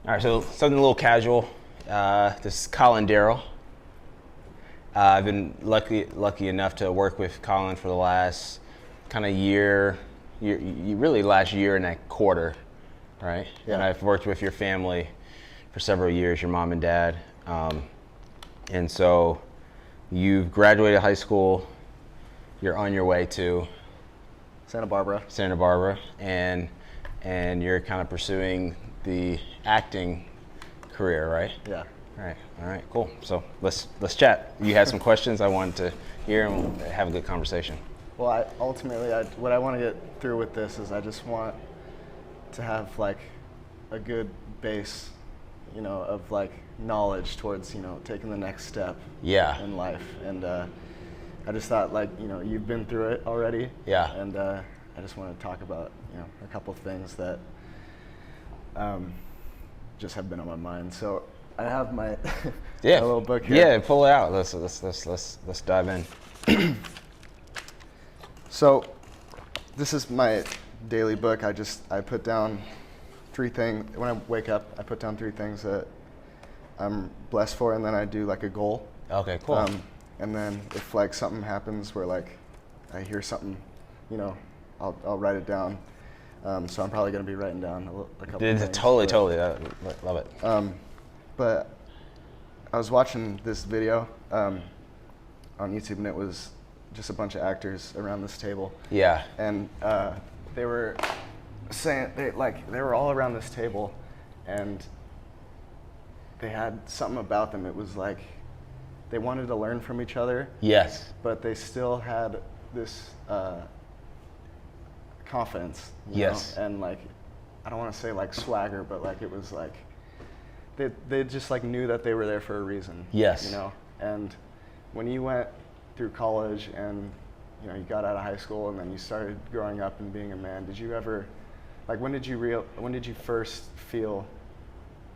All right, so something a little casual. This is Collin Darrall. I've been lucky enough to work with Collin for the last kind of really last year and a quarter, right? Yeah. And I've worked with your family for several years, your mom and dad. And so you've graduated high school, you're on your way to Santa Barbara. and you're kind of pursuing the acting career, right? Yeah. All right, cool. So let's chat. You had some questions I wanted to hear, and we'll have a good conversation. Well, ultimately, what I want to get through with this is I just want to have like a good base, of like knowledge towards, taking the next step Yeah. in life. And I just thought you've been through it already. Yeah. And I just want to talk about, a couple things that just have been on my mind. So I have my, my little book here. Yeah, pull it out. Let's dive in. So this is my daily book. I put down 3 things. When I wake up, I put down 3 things that I'm blessed for, and then I do like a goal. Okay, cool. And then if like something happens where like I hear something, I'll write it down. So I'm probably going to be writing down a couple things. Totally. I love it. But I was watching this video on YouTube, and it was just a bunch of actors around this table. Yeah. And they were saying they were all around this table, and they had something about them. It was like they wanted to learn from each other. Yes. But they still had this confidence. Yes. And like, I don't want to say like swagger, but like it was like they just like knew that they were there for a reason. Yes. And when you went through college and you got out of high school and then you started growing up and being a man, did you ever like when did you first feel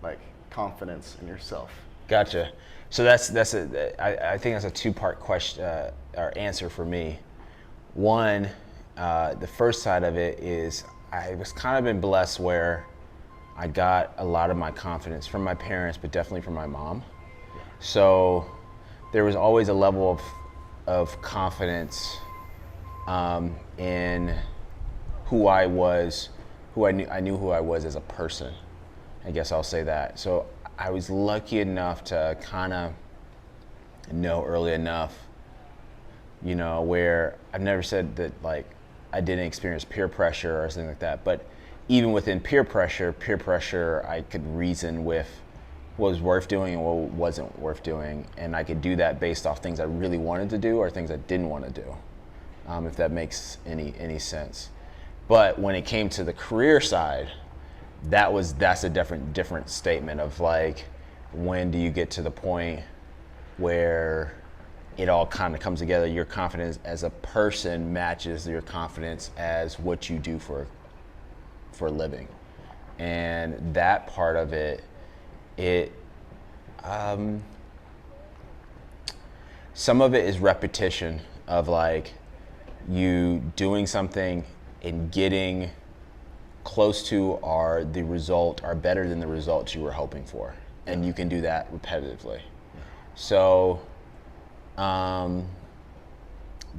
like confidence in yourself? Gotcha. So I think that's a 2-part question or answer for me. One, the first side of it is I was kind of been blessed where I got a lot of my confidence from my parents, but definitely from my mom. So there was always a level of confidence in who I was, I knew who I was as a person. I guess I'll say that. So I was lucky enough to kind of know early enough, where I've never said that like I didn't experience peer pressure or something like that, but even within peer pressure, I could reason with what was worth doing and what wasn't worth doing, and I could do that based off things I really wanted to do or things I didn't want to do, if that makes any sense. But when it came to the career side, that's a different statement of like, when do you get to the point where it all kind of comes together? Your confidence as a person matches your confidence as what you do for a living, and that part of it, some of it is repetition of like you doing something and getting close to or the result are better than the results you were hoping for, and you can do that repetitively. So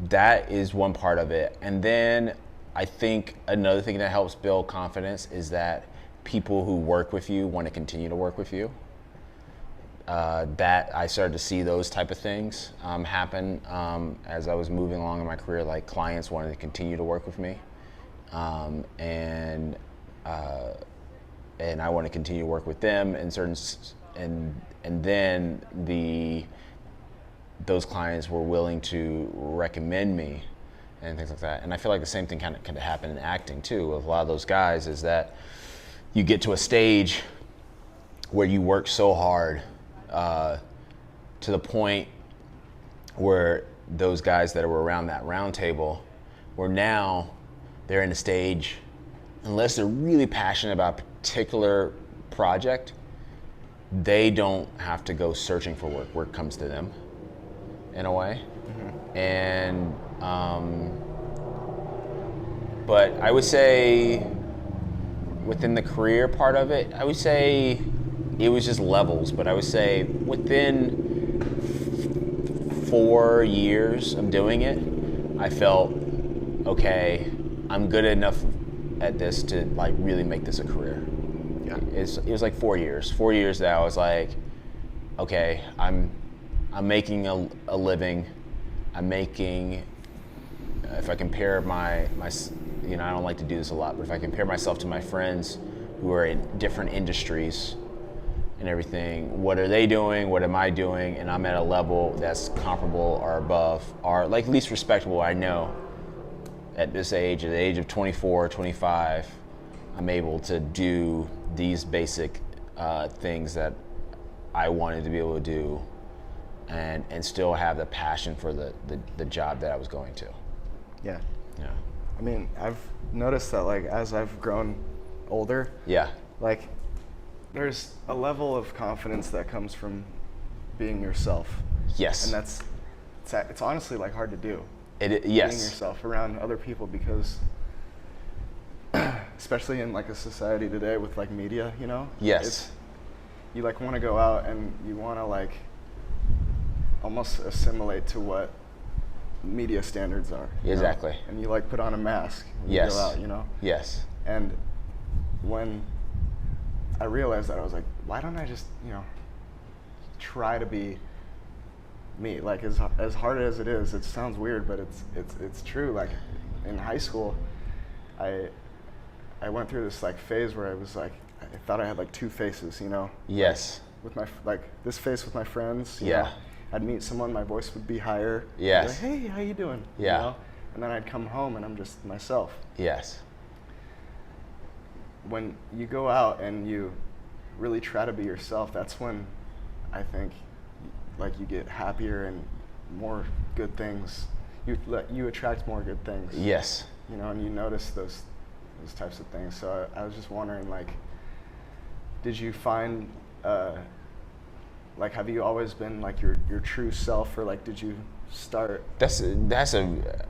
that is one part of it. And then I think another thing that helps build confidence is that people who work with you want to continue to work with you. That I started to see those type of things happen as I was moving along in my career. Like clients wanted to continue to work with me, and I want to continue to work with them in certain, and then those clients were willing to recommend me and things like that. And I feel like the same thing kind of happen in acting too. With a lot of those guys, is that you get to a stage where you work so hard to the point where those guys that were around that round table, where now they're in a stage, unless they're really passionate about a particular project, they don't have to go searching for work. Work comes to them in a way. Mm-hmm. And but I would say within the career part of it, I would say it was just levels, but I would say within 4 years of doing it, I felt, okay, I'm good enough at this to like really make this a career. Yeah. It was like 4 years. 4 years that I was like, okay, I'm making a living. I'm making, if I compare my, I don't like to do this a lot, but if I compare myself to my friends who are in different industries and everything, what are they doing? What am I doing? And I'm at a level that's comparable or above, or like least respectable. I know at this age, at the age of 24, 25, I'm able to do these basic things that I wanted to be able to do, and still have the passion for the job that I was going to. Yeah. Yeah. I mean, I've noticed that like as I've grown older, Yeah. like there's a level of confidence that comes from being yourself. Yes. And it's honestly like hard to do. Yes. Being yourself around other people, because especially in like a society today with like media, you know? Yes. You like want to go out and you want to like almost assimilate to what media standards are. Exactly. Know? And you like put on a mask when you Yes. go out, you know? Yes. And when I realized that, I was like, why don't I just, try to be me? Like as hard as it is, it sounds weird, but it's true. Like in high school, I went through this like phase where I was like, I thought I had like two faces, you know? Yes. With my like this face with my friends. You Yeah. know? I'd meet someone, my voice would be higher. Yes. Like, hey, how you doing? Yeah. You know? And then I'd come home and I'm just myself. Yes. When you go out and you really try to be yourself, that's when I think like you get happier and more good things. You attract more good things. Yes. You know, and you notice those types of things. So I was just wondering, like, did you find like, have you always been like your true self, or like did you start? That's a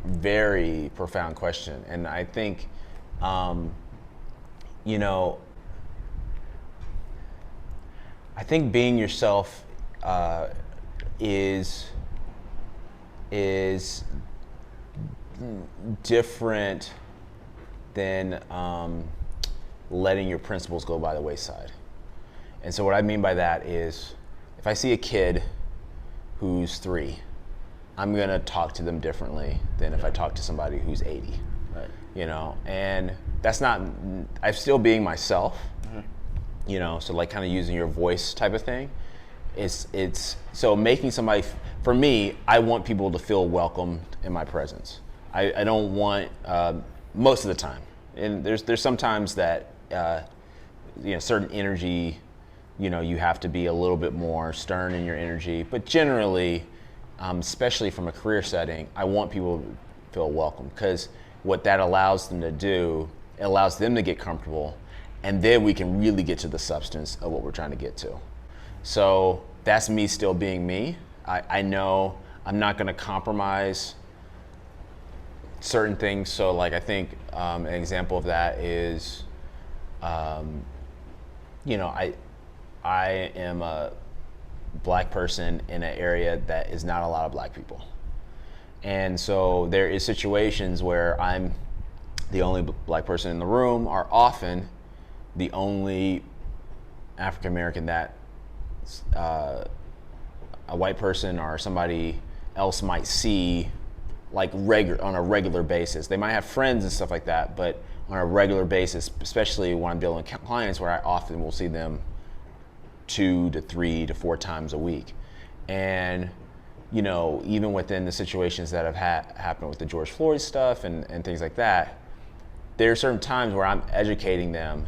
very profound question, and I think, I think being yourself is different than letting your principles go by the wayside. And so what I mean by that is, if I see a kid who's 3, I'm gonna talk to them differently than if I talk to somebody who's 80. Right. And that's not, I'm still being myself, so like kind of using your voice type of thing. It's so making somebody, for me, I want people to feel welcomed in my presence. I don't want, most of the time, and there's sometimes that, certain energy, you have to be a little bit more stern in your energy, but generally, especially from a career setting, I want people to feel welcome, because what that allows them to do, it allows them to get comfortable, and then we can really get to the substance of what we're trying to get to. So that's me still being me. I know I'm not going to compromise certain things. So like I think an example of that is, I am a black person in an area that is not a lot of black people. And so there is situations where I'm the only black person in the room, or often the only African American that a white person or somebody else might see like on a regular basis. They might have friends and stuff like that, but on a regular basis, especially when I'm dealing with clients where I often will see them 2 to 3 to 4 times a week. And even within the situations that have happened with the George Floyd stuff and things like that, there are certain times where I'm educating them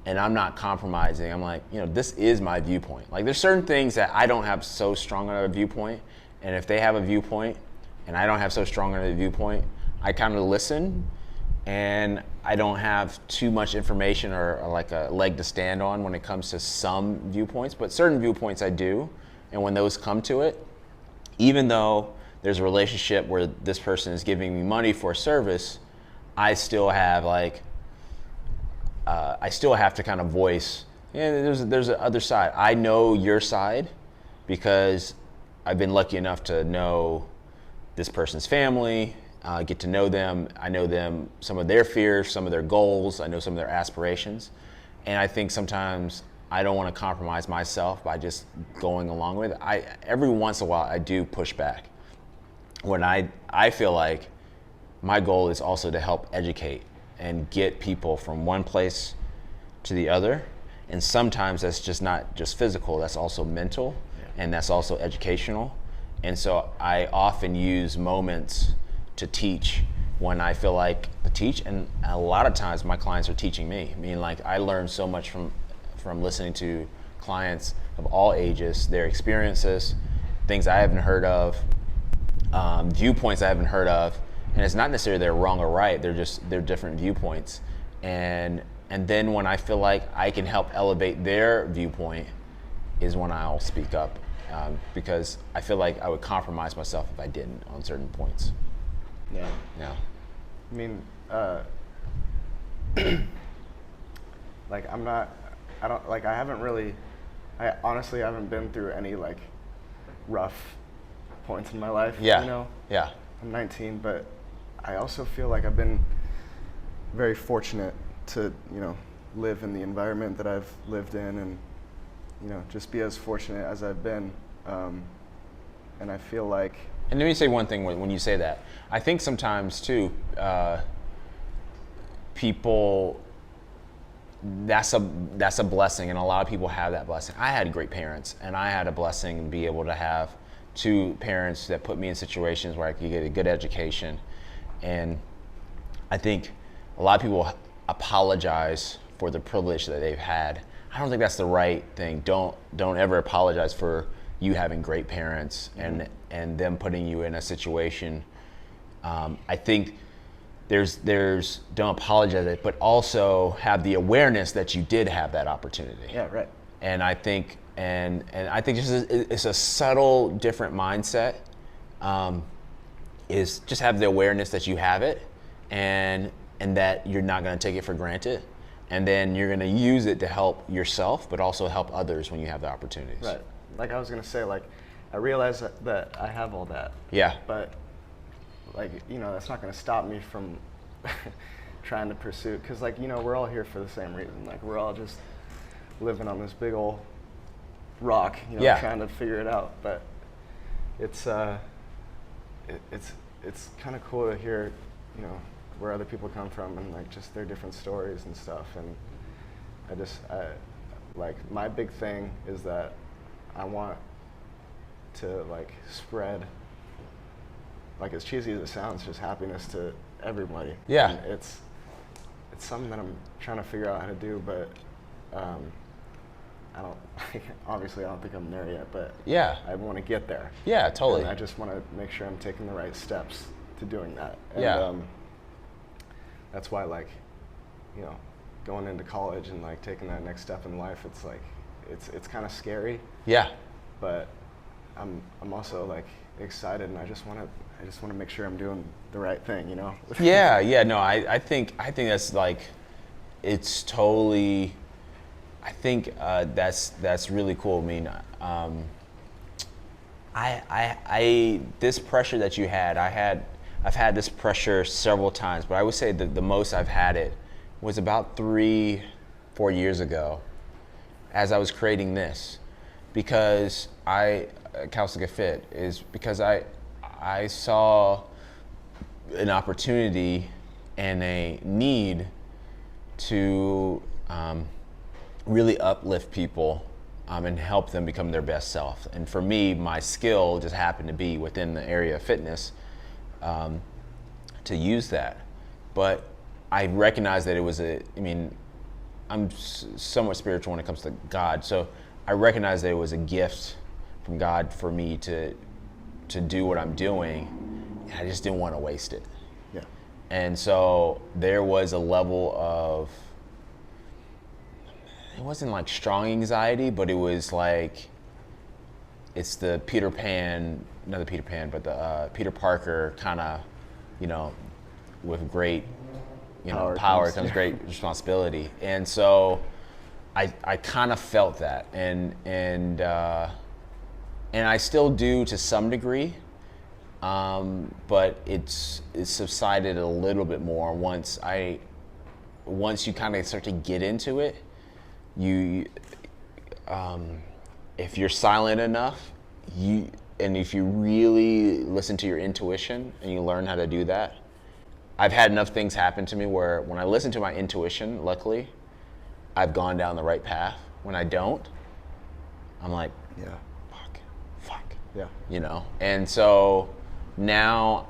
and I'm not compromising. I'm like, this is my viewpoint. Like there's certain things that I don't have so strong on a viewpoint, and if they have a viewpoint and I don't have so strong on a viewpoint, I kind of listen, and I don't have too much information or like a leg to stand on when it comes to some viewpoints, but certain viewpoints I do. And when those come to it, even though there's a relationship where this person is giving me money for a service, I still have I still have to kind of voice, Yeah, there's an other side. I know your side because I've been lucky enough to know this person's family, get to know them. I know them, some of their fears, some of their goals. I know some of their aspirations. And I think sometimes I don't want to compromise myself by just going along with it. Every once in a while, I do push back. When I feel like my goal is also to help educate and get people from one place to the other. And sometimes that's just not just physical, that's also mental, and that's also educational. And so I often use moments to teach when I feel like to teach, and a lot of times my clients are teaching me. I mean, like, I learn so much from listening to clients of all ages, their experiences, things I haven't heard of, viewpoints I haven't heard of, and it's not necessarily they're wrong or right, they're different viewpoints. And then when I feel like I can help elevate their viewpoint is when I'll speak up, because I feel like I would compromise myself if I didn't on certain points. Yeah. Yeah. I mean, like I honestly haven't been through any like rough points in my life. Yeah. You know? Yeah. I'm 19, but I also feel like I've been very fortunate to, you know, live in the environment that I've lived in, and, you know, just be as fortunate as I've been. And I feel like... And let me say one thing when you say that. I think sometimes, too, people, that's a blessing, and a lot of people have that blessing. I had great parents, and I had a blessing to be able to have two parents that put me in situations where I could get a good education. And I think a lot of people apologize for the privilege that they've had. I don't think that's the right thing. Don't ever apologize for you having great parents and them putting you in a situation. I think there's don't apologize, but also have the awareness that you did have that opportunity. Yeah, right. And I think I think it's a subtle different mindset. Is just have the awareness that you have it, and that you're not going to take it for granted, and then you're going to use it to help yourself, but also help others when you have the opportunities. Right. Like I was going to say, like, I realize that I have all that. Yeah. But, like, you know, that's not going to stop me from trying to pursue, because, like, you know, we're all here for the same reason. Like, we're all just living on this big old rock, you know, Yeah. trying to figure it out. But it's kind of cool to hear, you know, where other people come from and like just their different stories and stuff. And I like, my big thing is that I want to like spread, like, as cheesy as it sounds, just happiness to everybody. Yeah. And it's something that I'm trying to figure out how to do, but I don't obviously I don't think I'm there yet, but Yeah. I want to get there. Yeah, totally. And I just want to make sure I'm taking the right steps to doing that. And, Yeah. that's why, like, you know, going into college and like taking that next step in life, it's like it's kind of scary. Yeah. But I'm also like excited, and I just want to make sure I'm doing the right thing, you know. Yeah. No, I think that's like, it's totally. I think that's really cool. I mean, I this pressure that you had, I've had this pressure several times, but I would say that the most I've had it was about 3-4 years ago, as I was creating this, because Calistico Fit is because I saw an opportunity and a need to really uplift people and help them become their best self. And for me, my skill just happened to be within the area of fitness to use that. But I recognized that it was I'm somewhat spiritual when it comes to God, so I recognized that it was a gift from God for me to do what I'm doing, and I just didn't want to waste it. Yeah. And so there was a level of, it wasn't like strong anxiety, but it was like, it's the Peter Parker kind of, you know, with great, you know, power comes great responsibility. And so I kind of felt that, and I still do to some degree, but it's subsided a little bit more once you kind of start to get into it. If you're silent enough, and if you really listen to your intuition and you learn how to do that. I've had enough things happen to me where when I listen to my intuition, luckily, I've gone down the right path. When I don't, I'm like, Yeah. fuck. Yeah. You know? And so now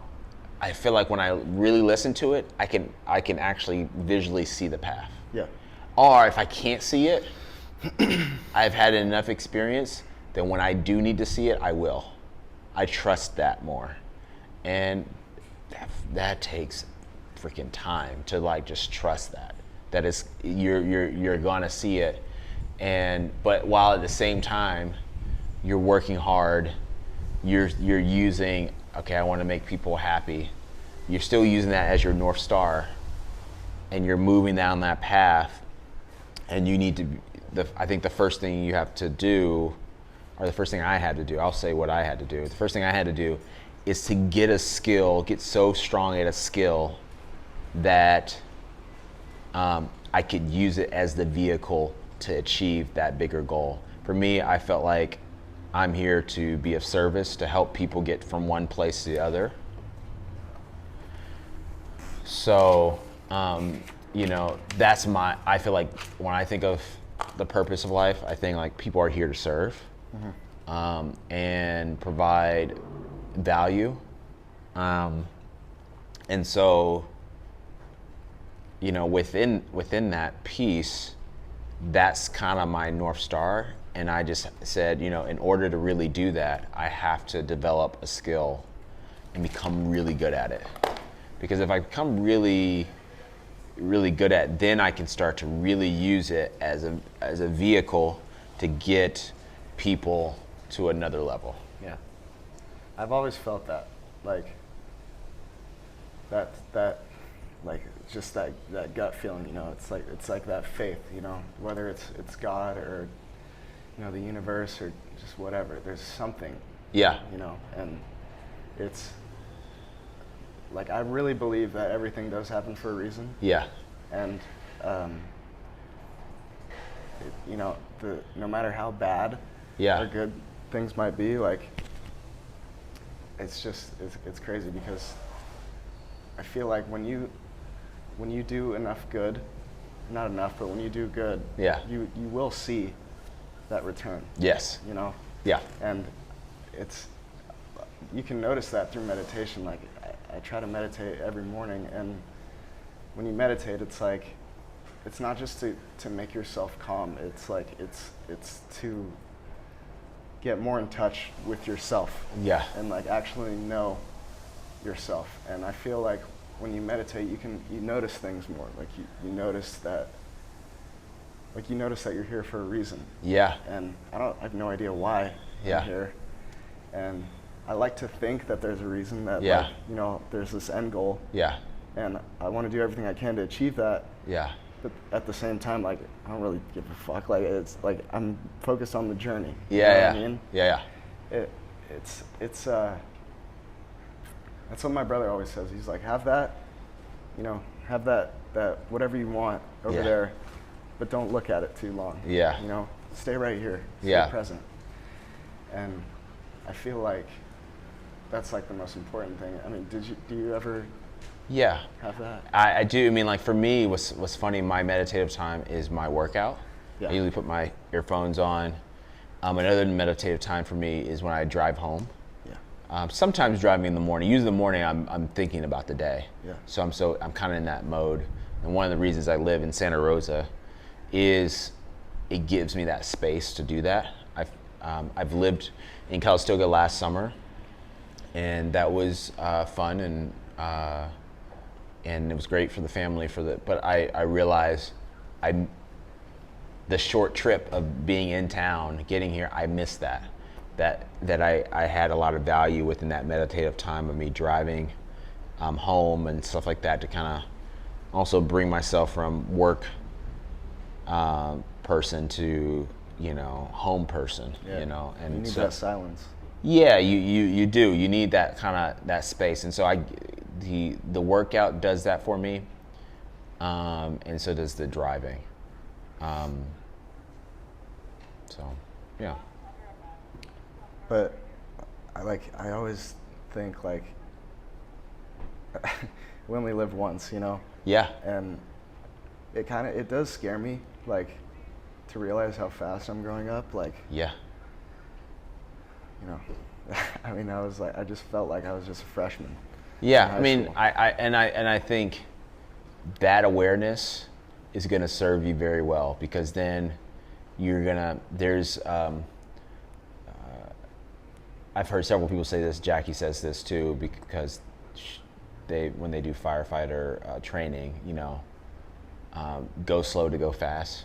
I feel like when I really listen to it, I can actually visually see the path. Yeah. Or if I can't see it, I've had enough experience that when I do need to see it, I will. I trust that more. And that takes freaking time to like just trust that is you're gonna see it, but while at the same time you're working hard, you're using, okay, I want to make people happy, you're still using that as your North Star, and you're moving down that path, and you need to I think the first thing you have to do, or the first thing I had to do, I'll say what I had to do. The first thing I had to do is to get so strong at a skill that I could use it as the vehicle to achieve that bigger goal. For me, I felt like I'm here to be of service, to help people get from one place to the other. So, I feel like when I think of the purpose of life, I think like people are here to serve, and provide value. And so, within that piece, that's kind of my North Star. And I just said, in order to really do that, I have to develop a skill and become really good at it. Because if I become really, really good at it, then I can start to really use it as a vehicle to get people to another level. Yeah. I've always felt that, like, that like just that gut feeling, it's like that faith, whether it's God or the universe or just whatever, there's something. Yeah. And it's like, I really believe that everything does happen for a reason. Yeah. And no matter how bad or good things might be, like, it's crazy, because I feel like when you do enough good, not enough, but when you do good, you will see that return. Yes. Yeah. And you can notice that through meditation. Like, I try to meditate every morning, and when you meditate, it's like, it's not just to make yourself calm. It's like, it's to get more in touch with yourself. Yeah. And like actually know yourself. And I feel like when you meditate, you notice things more. Like you notice that you're here for a reason. Yeah. And I have no idea why I'm here. And I like to think that there's a reason, that there's this end goal. Yeah. And I want to do everything I can to achieve that. Yeah. But at the same time, like, I don't really give a fuck. Like, it's like I'm focused on the journey. Yeah. You know what I mean? Yeah. It's that's what my brother always says. He's like, have that whatever you want over there, but don't look at it too long. Yeah. Stay right here. Stay present. And I feel like that's like the most important thing. I mean, do you ever have that? I do. I mean, like, for me, what's funny, my meditative time is my workout. I usually put my earphones on. Another meditative time for me is when I drive home. Sometimes driving in the morning. Usually in the morning, I'm thinking about the day. So I'm kind of in that mode. And one of the reasons I live in Santa Rosa is it gives me that space to do that. I've lived in Calistoga last summer, and that was fun, and it was great for the family. But I realized the short trip of being in town, getting here, I missed that I had a lot of value within that meditative time of me driving home and stuff like that, to kind of also bring myself from work person to, home person, Yeah. and you need so, that silence. yeah, you do. You need that kind of that space, and so the workout does that for me, and so does the driving. So, yeah. But I always think like we only live once, Yeah. and it does scare me, like, to realize how fast I'm growing up, like, Yeah. I mean, I just felt like I was just a freshman. Yeah. in high I mean, school. I think that awareness is going to serve you very well, because then I've heard several people say this. Jackie says this too, because when they do firefighter training, go slow to go fast.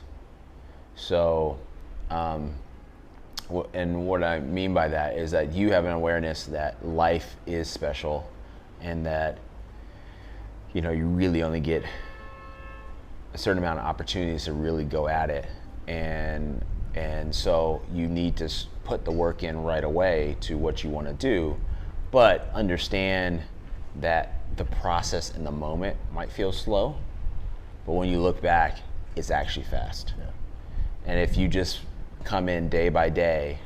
So, and what I mean by that is that you have an awareness that life is special, and that you really only get a certain amount of opportunities to really go at it, and so you need to put the work in right away to what you want to do, but understand that the process in the moment might feel slow, but when you look back, it's actually fast. Yeah. And if you just come in day by day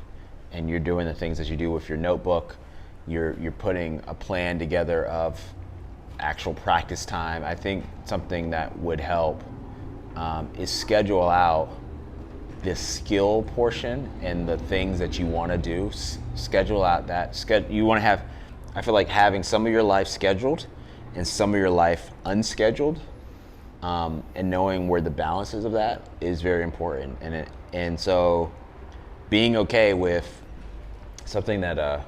and you're doing the things that you do with your notebook, you're putting a plan together of actual practice time. I think something that would help is schedule out this skill portion and the things that you want to do. Schedule out that you want to have. I feel like having some of your life scheduled and some of your life unscheduled, and knowing where the balance is of that is very important. And so being okay with something that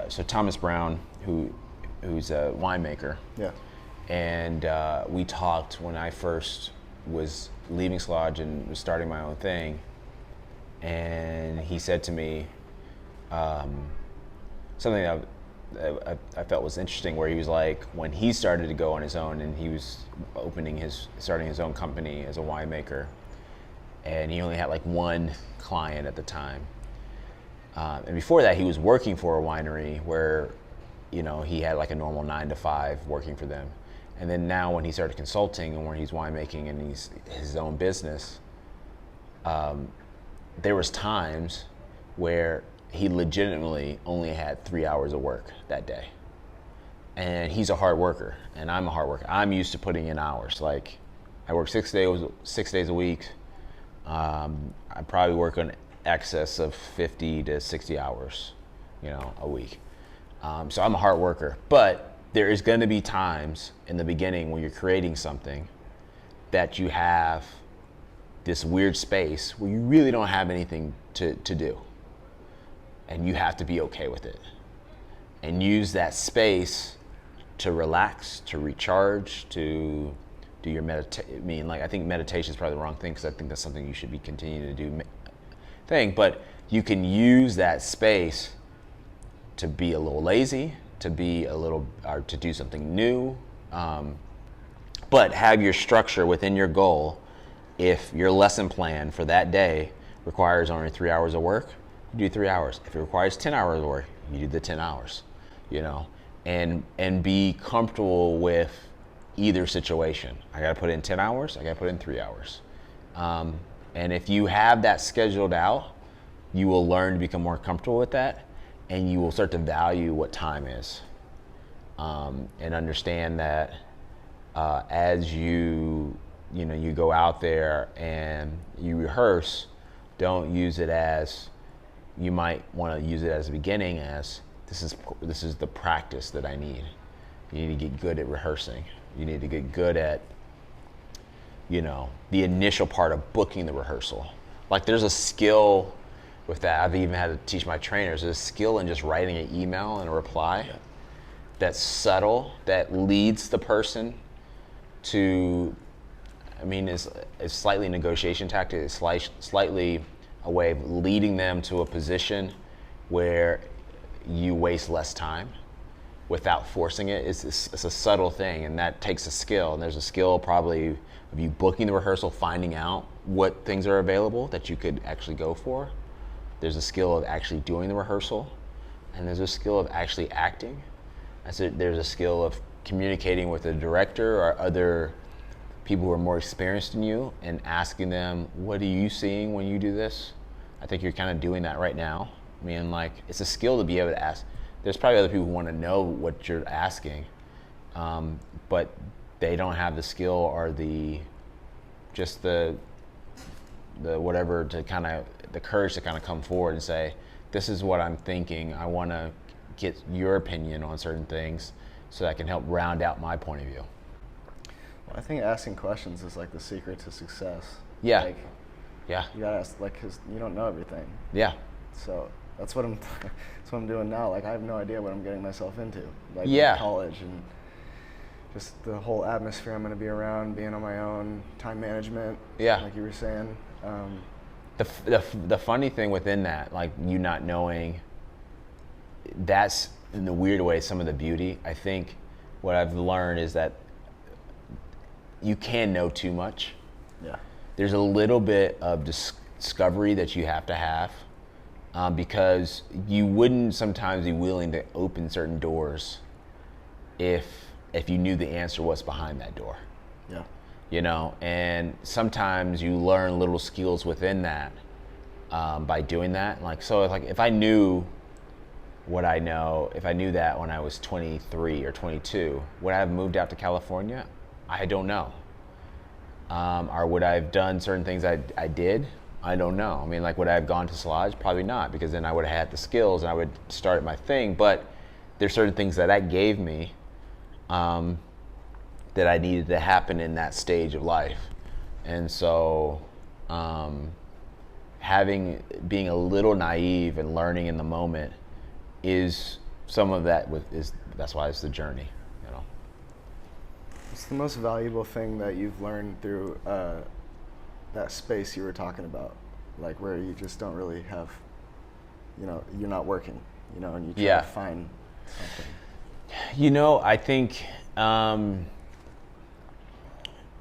so Thomas Brown, who's a winemaker, Yeah. and we talked when I first was leaving Slodge and was starting my own thing, and he said to me something that I felt was interesting, where he was like, when he started to go on his own and he was starting his own company as a winemaker, and he only had like one client at the time, and before that he was working for a winery where he had like a normal 9 to 5 working for them. And then now when he started consulting and when he's winemaking and he's his own business, there was times where he legitimately only had 3 hours of work that day. And he's a hard worker, and I'm a hard worker. I'm used to putting in hours. Like, I work 6 days a week. I probably work in excess of 50 to 60 hours, a week. So I'm a hard worker, but there is going to be times in the beginning when you're creating something that you have this weird space where you really don't have anything to do. And you have to be okay with it. And use that space to relax, to recharge, to do your meditation. I think meditation is probably the wrong thing, because I think that's something you should be continuing to do but you can use that space to be a little lazy, to do something new, but have your structure within your goal. If your lesson plan for that day requires only 3 hours of work, you do 3 hours. If it requires 10 hours of work, you do the 10 hours, and be comfortable with either situation. I got to put in 10 hours, I got to put in 3 hours. And if you have that scheduled out, you will learn to become more comfortable with that, and you will start to value what time is, and understand that as you go out there and you rehearse, don't use it as, you might want to use it as a beginning as, this is the practice that I need. You need to get good at rehearsing. You need to get good at the initial part of booking the rehearsal. Like, there's a skill with that. I've even had to teach my trainers. There's a skill in just writing an email and a reply that's subtle, that leads the person to, is slightly a negotiation tactic. It's slightly a way of leading them to a position where you waste less time. without forcing it. It's a subtle thing, and that takes a skill. And there's a skill probably of you booking the rehearsal, finding out what things are available that you could actually go for. There's a skill of actually doing the rehearsal, and there's a skill of actually acting. There's a skill of communicating with the director or other people who are more experienced than you and asking them, what are you seeing when you do this? I think you're kind of doing that right now. I mean, like, it's a skill to be able to ask. There's probably other people who want to know what you're asking, but they don't have the skill or the whatever to kind of, the courage to kind of come forward and say, this is what I'm thinking. I want to get your opinion on certain things so that I can help round out my point of view. Well, I think asking questions is like the secret to success. Yeah. Like, yeah. You gotta ask, like, because you don't know everything. Yeah. So that's what I'm doing now. Like, I have no idea what I'm getting myself into. Like, yeah. in college and just the whole atmosphere I'm going to be around, being on my own, time management. Yeah. Like you were saying. The funny thing within that, like you not knowing, that's in the weird way some of the beauty. I think what I've learned is that you can know too much. Yeah. There's a little bit of discovery that you have to have, because you wouldn't sometimes be willing to open certain doors if you knew the answer was behind that door. Yeah. You know, and sometimes you learn little skills within that by doing that. Like, so if I knew what I know, if I knew that when I was 23 or 22, would I have moved out to California? I don't know. Or would I have done certain things I did? I don't know. I mean, like, would I have gone to Solage? Probably not, because then I would have had the skills and I would start my thing. But there's certain things that gave me that I needed to happen in that stage of life. And so being a little naive and learning in the moment is some of that. That's why it's the journey, you know. What's the most valuable thing that you've learned through that space you were talking about, like where you just don't really have, you know, you're not working, you know, and you try to find something? You know, I think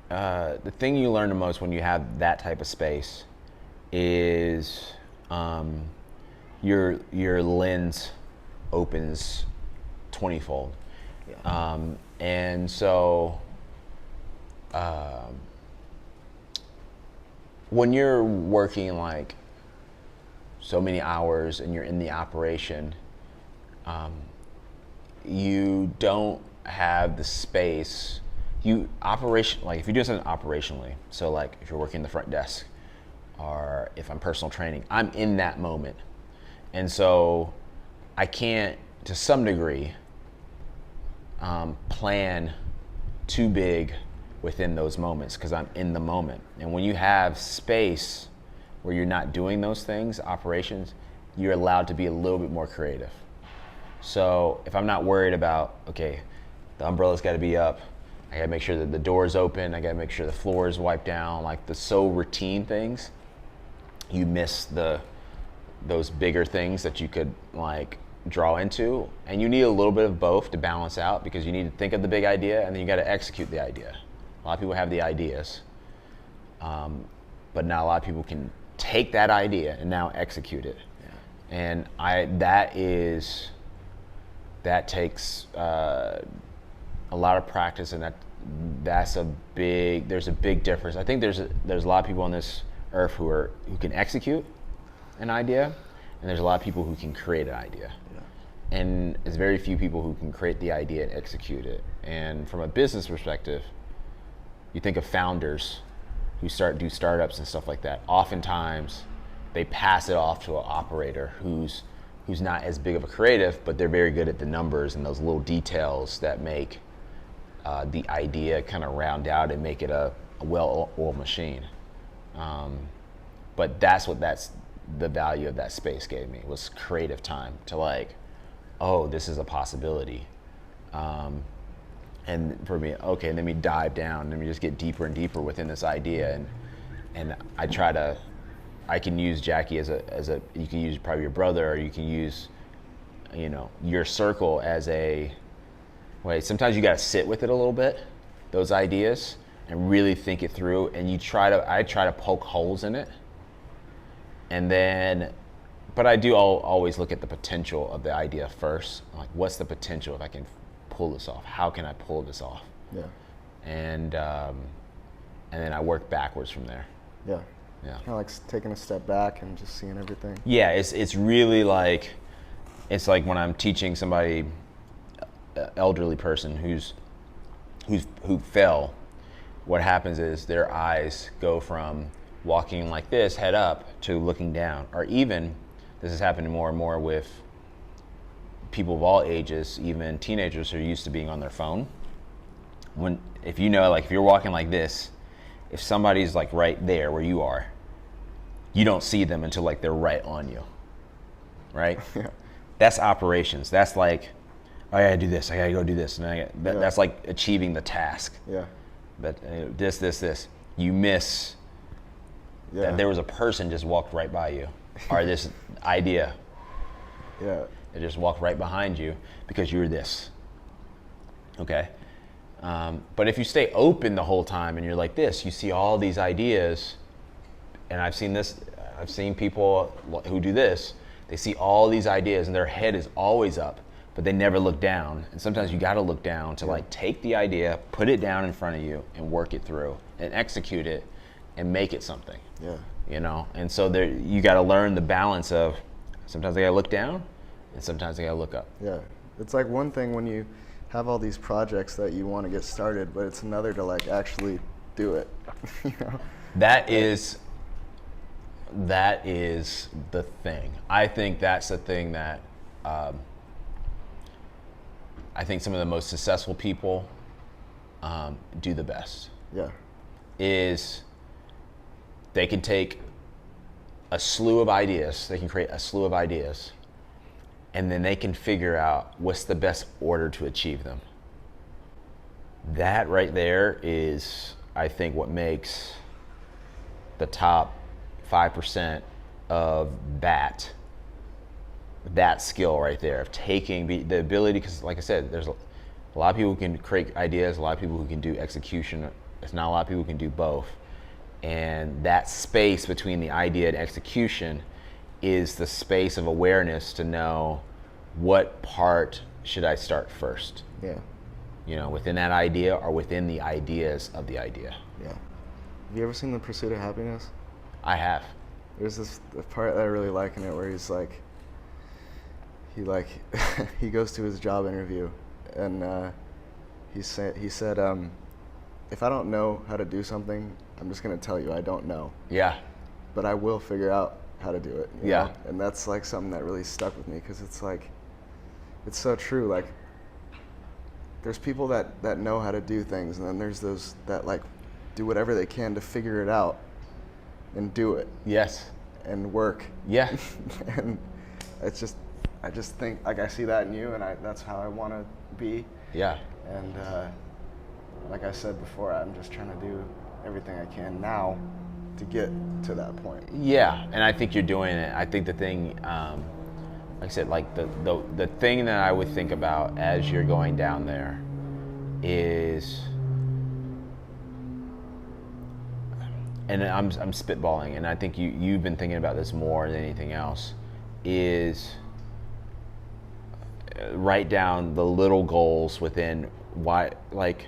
the thing you learn the most when you have that type of space is your lens opens 20-fold. Yeah. And so when you're working like so many hours and you're in the operation, you don't have the space. Like if you're doing something operationally, so like if you're working the front desk, or if I'm personal training, I'm in that moment. And so I can't, to some degree, plan too big within those moments because I'm in the moment. And when you have space where you're not doing those things, operations, you're allowed to be a little bit more creative. So if I'm not worried about, okay, the umbrella's got to be up, I got to make sure that the door's open, I got to make sure the floor is wiped down, like the so routine things, you miss those bigger things that you could like draw into. And you need a little bit of both to balance out, because you need to think of the big idea and then you got to execute the idea. A lot of people have the ideas, but not a lot of people can take that idea and now execute it. Yeah. And that takes a lot of practice, and there's a big difference. I think there's a lot of people on this earth who can execute an idea, and there's a lot of people who can create an idea. Yeah. And there's very few people who can create the idea and execute it. And from a business perspective, you think of founders who do startups and stuff like that. Oftentimes, they pass it off to an operator who's not as big of a creative, but they're very good at the numbers and those little details that make the idea kind of round out and make it a well-oiled machine. But that's the value of that space gave me, was creative time to like, oh, this is a possibility. And for me, okay, let me dive down, let me just get deeper and deeper within this idea. And I can use Jackie as you can use probably your brother, or you can use, you know, your circle as a Wait, sometimes you got to sit with it a little bit, those ideas, and really think it through. And I try to poke holes in it. And then, but I do always look at the potential of the idea first. Like, what's the potential if I can pull this off? How can I pull this off? Yeah. And then I work backwards from there. Yeah. Yeah. Kind of like taking a step back and just seeing everything. Yeah, it's really like, it's like when I'm teaching somebody, elderly person who fell, what happens is their eyes go from walking like this, head up, to looking down. Or even, this is happening more and more with people of all ages, even teenagers who are used to being on their phone. If you're walking like this, if somebody's like right there where you are, you don't see them until like they're right on you, right? Yeah. That's operations. That's like, oh, I gotta do this. I gotta go do this. And that's like achieving the task. Yeah. But this. You miss that there was a person just walked right by you, or this idea. Yeah. It just walked right behind you because you were this. Okay. But if you stay open the whole time and you're like this, you see all these ideas, and I've seen people who do this, they see all these ideas and their head is always up, but they never look down. And sometimes you got to look down to like take the idea, put it down in front of you and work it through and execute it and make it something. Yeah. You know? And so you got to learn the balance of sometimes I got to look down and sometimes I got to look up. Yeah. It's like one thing when you have all these projects that you want to get started, but it's another to like actually do it. You know? That is the thing. I think that's the thing that I think some of the most successful people do the best. Yeah. Is they can take a slew of ideas, they can create a slew of ideas, and then they can figure out what's the best order to achieve them. That right there is, I think, what makes the top 5% of that skill right there, of taking the ability, because like I said, there's a lot of people who can create ideas, a lot of people who can do execution. There's not a lot of people who can do both. And that space between the idea and execution is the space of awareness to know what part should I start first. Yeah. You know, within that idea or within the ideas of the idea. Yeah. Have you ever seen The Pursuit of Happiness? I have. There's this part that I really like in it where he's like, he goes to his job interview and he said, if I don't know how to do something, I'm just gonna tell you I don't know. Yeah. But I will figure out how to do it. You Yeah. know? And that's like something that really stuck with me because it's like, it's so true. Like, there's people that know how to do things, and then there's those that like do whatever they can to figure it out and do it. Yes. And work. Yeah. And it's just, I just think, like, I see that in you, and that's how I want to be. Yeah. And like I said before, I'm just trying to do everything I can now to get to that point. Yeah, and I think you're doing it. I think the thing, like I said, like the thing that I would think about as you're going down there is, and I'm spitballing, and I think you've been thinking about this more than anything else, is write down the little goals within why, like,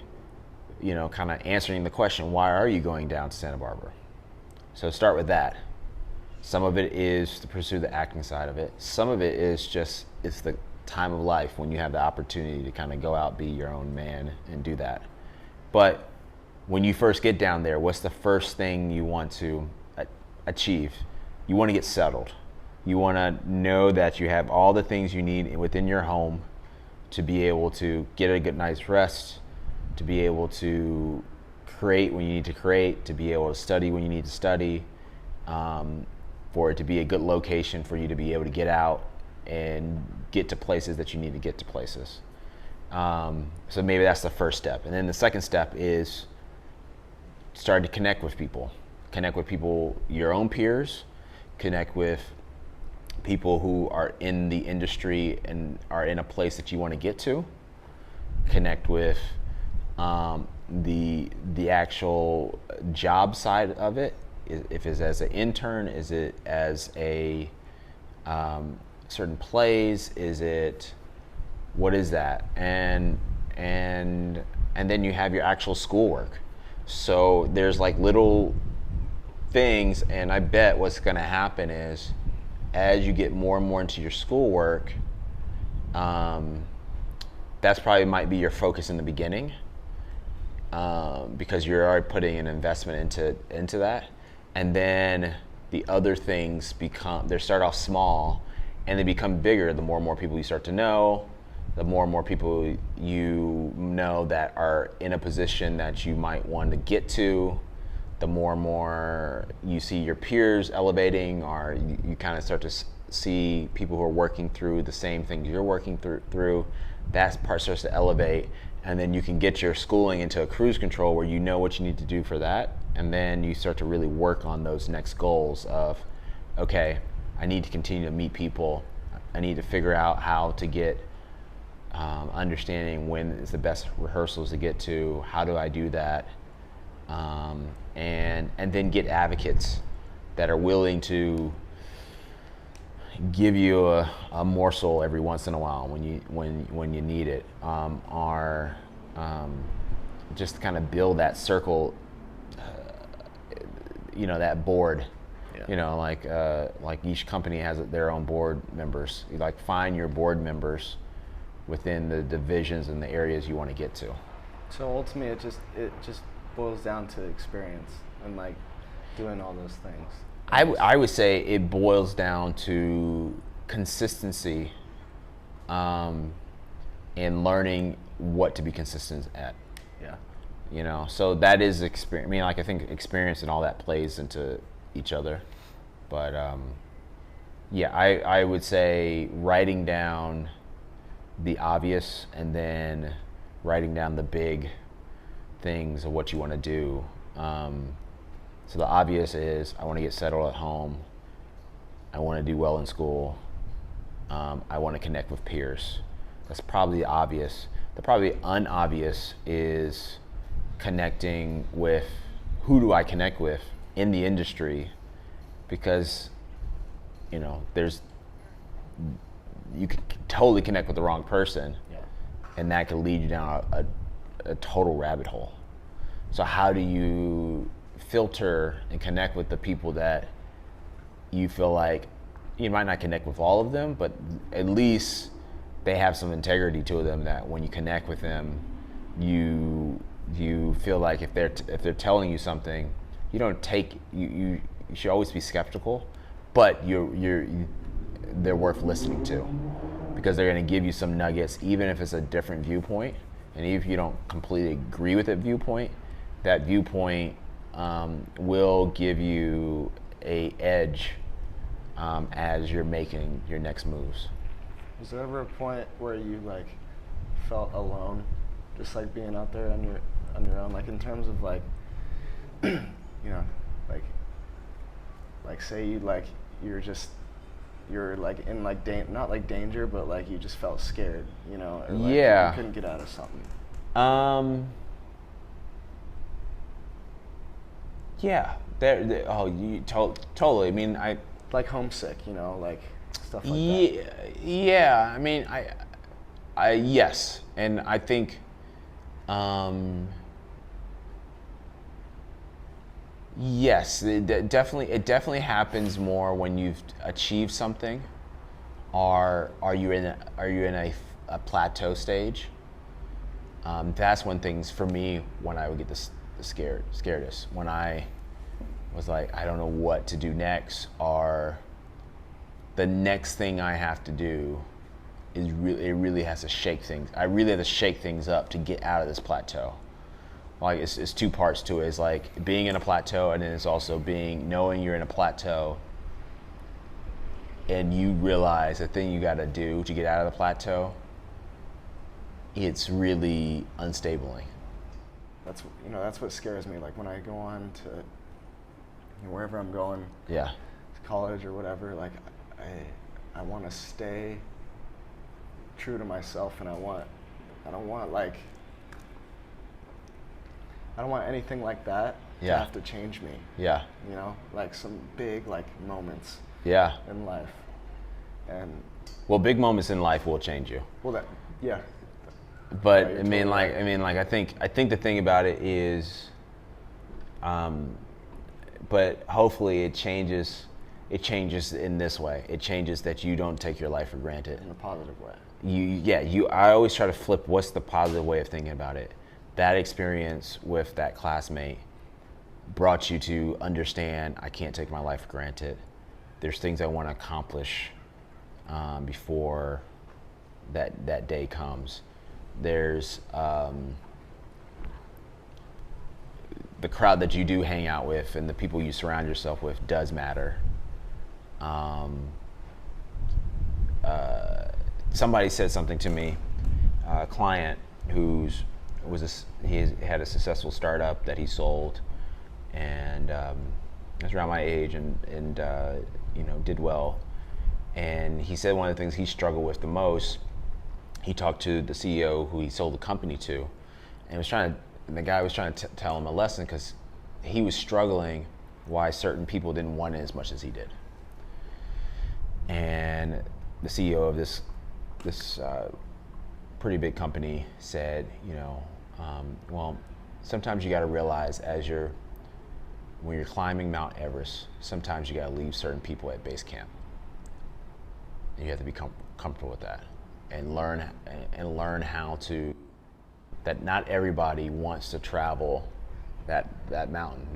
you know, kind of answering the question, why are you going down to Santa Barbara? So start with that. Some of it is to pursue the acting side of it. Some of it is just, it's the time of life when you have the opportunity to kind of go out, be your own man and do that. But when you first get down there, what's the first thing you want to achieve? You want to get settled. You want to know that you have all the things you need within your home to be able to get a good night's rest, to be able to create when you need to create, to be able to study when you need to study, for it to be a good location for you to be able to get out and get to places that you need to get to places. So maybe that's the first step. And then the second step is start to connect with people. Connect with people, your own peers, connect with people who are in the industry and are in a place that you want to get to. connect with the actual job side of it. If it's as an intern, is it as a certain plays? Is it, what is that? And then you have your actual schoolwork. So there's like little things, and I bet what's going to happen is as you get more and more into your schoolwork, that's probably might be your focus in the beginning, because you're already putting an investment into that, and then the other things they start off small and they become bigger the more and more people you start to know, the more and more people you know that are in a position that you might want to get to, the more and more you see your peers elevating, or you kind of start to see people who are working through the same things you're working through. That part starts to elevate, and then you can get your schooling into a cruise control where you know what you need to do for that, and then you start to really work on those next goals of, okay, I need to continue to meet people. I need to figure out how to get understanding when is the best rehearsals to get to. How do I do that? And then get advocates that are willing to give you a morsel every once in a while when you need it. Just kind of build that circle, that board. Yeah. Like each company has their own board members. You like find your board members within the divisions and the areas you want to get to. So ultimately, it just boils down to experience and like doing all those things. I would say it boils down to consistency, and learning what to be consistent at. Yeah. So that is experience. I mean, like I think experience and all that plays into each other, but I would say writing down the obvious and then writing down the big things of what you want to do. So the obvious is I want to get settled at home. I want to do well in school. I want to connect with peers. That's probably the obvious. The probably unobvious is connecting with, who do I connect with in the industry? Because, you can totally connect with the wrong person, yeah, and that could lead you down a total rabbit hole. So how do you filter and connect with the people that you feel like, you might not connect with all of them, but at least they have some integrity to them, that when you connect with them, you feel like if they're telling you something, you don't take, you should always be skeptical, but they're worth listening to, because they're going to give you some nuggets, even if it's a different viewpoint, and even if you don't completely agree with that viewpoint will give you a edge as you're making your next moves. Was there ever a point where you like felt alone, just like being out there on your own, like in terms of like, like say you're like in like not like danger, but like you just felt scared, or like yeah, you couldn't get out of something. Yeah, totally. I mean, like homesick, like stuff like that. Yeah. I mean, I yes, and I think, yes, it definitely happens more when you've achieved something. Are you in a plateau stage? That's when things, for me, when I would get the scaredest, when I was like, I don't know what to do next, or the next thing I have to do is really has to shake things. I really have to shake things up to get out of this plateau. Like it's two parts to it. It's like being in a plateau, and then it's also knowing you're in a plateau, and you realize the thing you got to do to get out of the plateau, it's really unstabling. That's what scares me. Like when I go on to wherever I'm going, yeah, to college or whatever. Like I want to stay true to myself, and I want I don't want like, I don't want anything like that to Yeah. have to change me. Yeah. You know, like some big like moments Yeah. in life. And Well, big moments in life will change you. well, that, yeah. But Yeah, you're I mean, totally like, right. I mean, like, I think the thing about it is, but hopefully it changes. It changes in this way. It changes that you don't take your life for granted. In a positive way. I always try to flip. What's the positive way of thinking about it? That experience with that classmate brought you to understand I can't take my life for granted. There's things I want to accomplish before that day comes. There's the crowd that you do hang out with and the people you surround yourself with does matter. Somebody said something to me, a client he had a successful startup that he sold, and was around my age and did well. And he said one of the things he struggled with the most. He talked to the CEO who he sold the company to, and the guy was trying to tell him a lesson because he was struggling why certain people didn't want it as much as he did. And the CEO of this pretty big company said, well, sometimes you got to realize when you're climbing Mount Everest, sometimes you got to leave certain people at base camp. And you have to be comfortable with that, and learn how to. That not everybody wants to travel that mountain.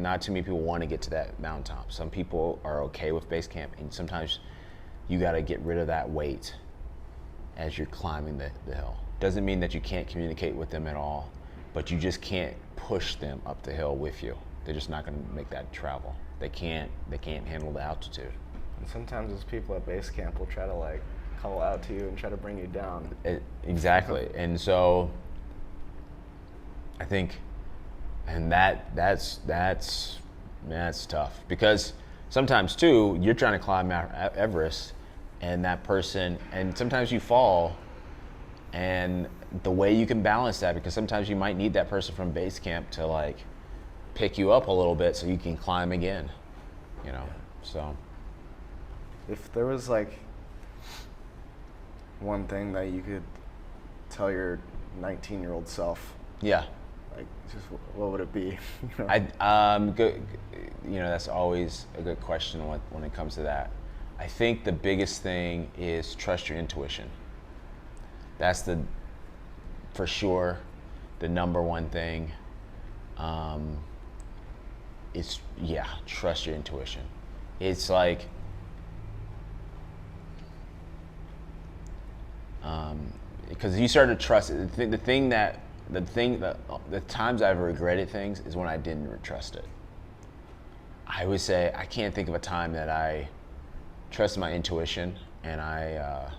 Not too many people want to get to that mountaintop. Some people are okay with base camp, and sometimes you got to get rid of that weight as you're climbing the hill. Doesn't mean that you can't communicate with them at all, but you just can't push them up the hill with you. They're just not going to make that travel. They can't handle the altitude. And sometimes those people at base camp will try to like call out to you and try to bring you down. Exactly. And so I think, and that's tough, because sometimes too you're trying to climb Mount Everest, and that person, and sometimes you fall, and the way you can balance that, because sometimes you might need that person from base camp to like pick you up a little bit so you can climb again, so. If there was like one thing that you could tell your 19-year-old self, Yeah. like, just what would it be? That's always a good question when it comes to that. I think the biggest thing is trust your intuition. That's for sure, the number one thing. Trust your intuition. It's like, because you start to trust it. The times I've regretted things is when I didn't trust it. I would say I can't think of a time that I trusted my intuition and I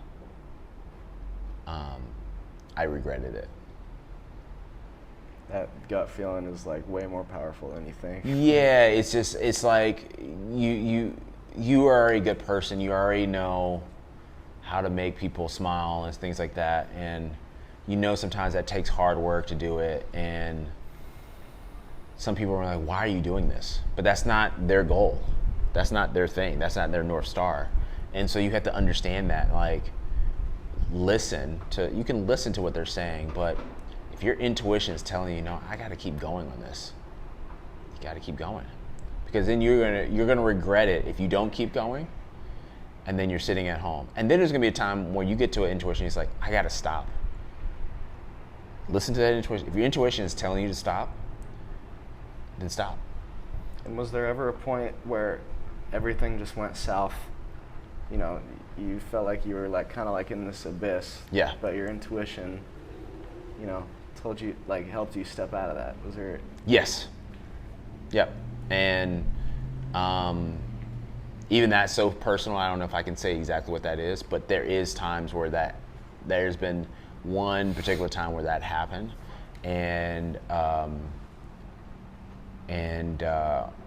regretted it. That gut feeling is like way more powerful than you think. Yeah, it's like you are a good person. You already know how to make people smile and things like that, and sometimes that takes hard work to do it, and some people are like, why are you doing this? But that's not their goal. That's not their thing. That's not their North Star. And so you have to understand that, like, you can listen to what they're saying, but if your intuition is telling you, I got to keep going on this, you got to keep going, because then you're gonna regret it if you don't keep going, and then you're sitting at home. And then there's gonna be a time where you get to an intuition, it's like, I got to stop. Listen to that intuition. If your intuition is telling you to stop, then stop. And was there ever a point where everything just went south? You felt like you were like kind of like in this abyss. Yeah. But your intuition, told you, like, helped you step out of that. Was there? Yes. Yep. And even that's so personal, I don't know if I can say exactly what that is, but there is times where there's been one particular time where that happened, and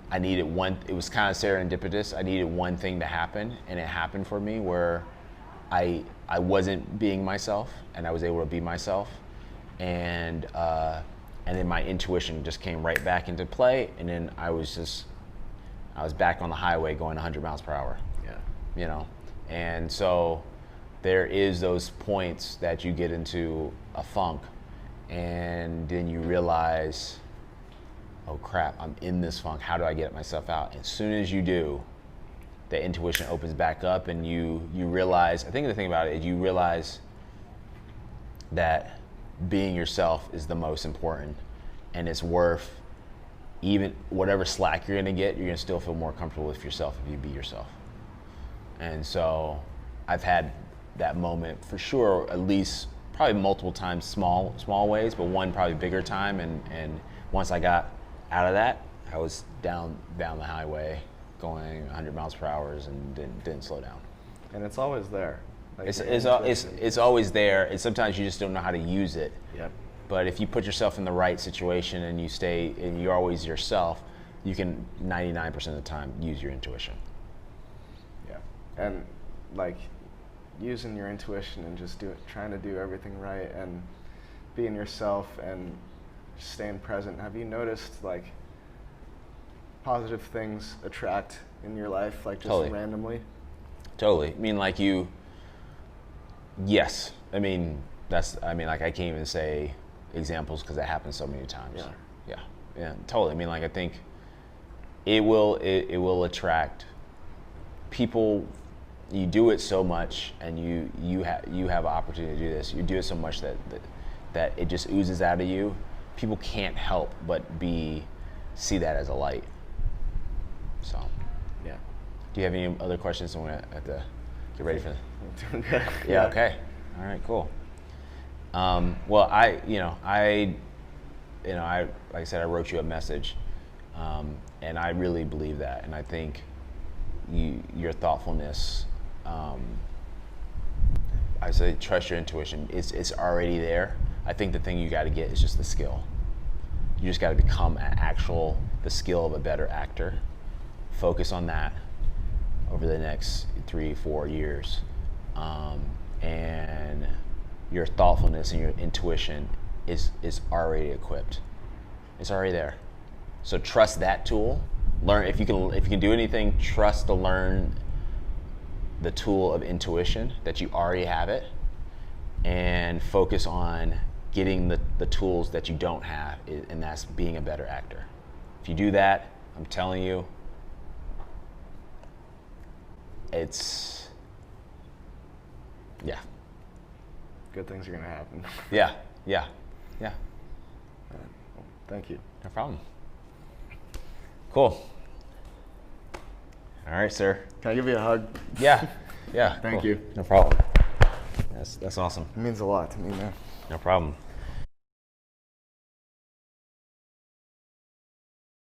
I needed it was kind of serendipitous. I needed one thing to happen, and it happened for me where I wasn't being myself, and I was able to be myself, and then my intuition just came right back into play, and then I was back on the highway going 100 miles per hour. Yeah. You know, and so there is those points that you get into a funk, and then you realize, oh crap, I'm in this funk. How do I get myself out? As soon as you do, the intuition opens back up, and you realize, I think the thing about it is you realize that being yourself is the most important, and it's worth even whatever slack you're gonna get, you're gonna still feel more comfortable with yourself if you be yourself. And so I've had that moment for sure, at least probably multiple times, small ways, but one probably bigger time, and once I got out of that, I was down the highway going 100 miles per hour and didn't slow down. And it's always there. Like It's always there. And sometimes you just don't know how to use it. Yep. But if you put yourself in the right situation and you stay and you're always yourself, you can 99% of the time use your intuition. Yeah. And like using your intuition and just trying to do everything right and being yourself and staying present. Have you noticed like positive things attract in your life, like just Totally. randomly? Totally. I mean, like yes. I mean, like I can't even say examples because that happens so many times. Yeah, totally. I mean, like I think it will attract people. You do it so much, and you have an opportunity to do this. You do it so much that it just oozes out of you. People can't help but see that as a light. So, Yeah. do you have any other questions? I'm gonna have to get ready for Doing good. Yeah. Okay. All right. Cool. Well, like I said, I wrote you a message, and I really believe that, and I think your thoughtfulness. I say trust your intuition. It's already there. I think the thing you got to get is just the skill. You just got to become the skill of a better actor. Focus on that over the next 3-4 years. And your thoughtfulness and your intuition is already equipped. It's already there. So trust that tool. Learn if you can do anything, trust to learn the tool of intuition that you already have it, and focus on getting the tools that you don't have, and that's being a better actor. If you do that, I'm telling you, it's Good things are gonna happen. Yeah. Well, thank you. No problem. Cool. All right, sir. Can I give you a hug? Yeah. Thank Cool. you. No problem. That's awesome. It means a lot to me, man. No problem.